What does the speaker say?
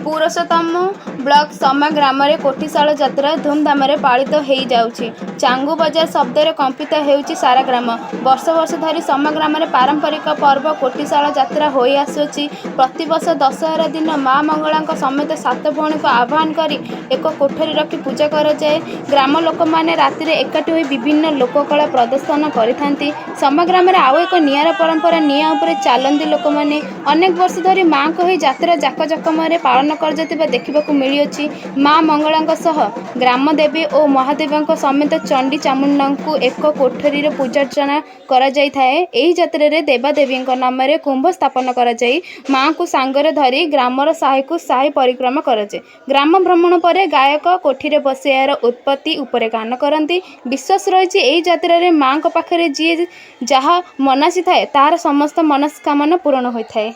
पुरुषोत्तम block समा ग्राम रे कोठीशाल यात्रा धूमधाम रे पालित हो जाउछि। चांगू बजार शब्द कंपित होउछि सारा ग्राम। वर्ष वर्ष धरी समा ग्राम रे पारंपरिक पर्व कोठीशाल यात्रा होई आसुछि। प्रति वर्ष दशहरा दिन माँ मंगला समेत सात भौणी को आह्वान करी एक कोठरी रखी पूजा कर जाए। ग्राम लोक माने राति रे एकाठी होई विभिन्न लोककला प्रदर्शन करिथांती। समा ग्राम रे आउ एक नियारा परंपरा निया उपरे चालंदी लोक माने अनेक वर्ष धरी माँ को ही यात्रा जाकजकम रे पालन कर देखा मिली। माँ मंगला सह ग्राम देवी और महादेव समेत चंडी चामुंडा को एक कोठरी रे पूजार्चना करा जाई थाए। एही यात्रा रे देवादेवी नाम रे कुंभ स्थापन करा जाई माँ को सांगरे धरी ग्रामर साही को साही परिक्रमा करा जाए। ग्राम भ्रमण पर गायक कोठी रे बसी यार उत्पत्ति उपरे गान करती। विश्वास रही एही यात्रा रे माँ को पाखरे जी जहाँ मनासी थाए तार समस्त मनस्कामना पूर्ण होई थाए।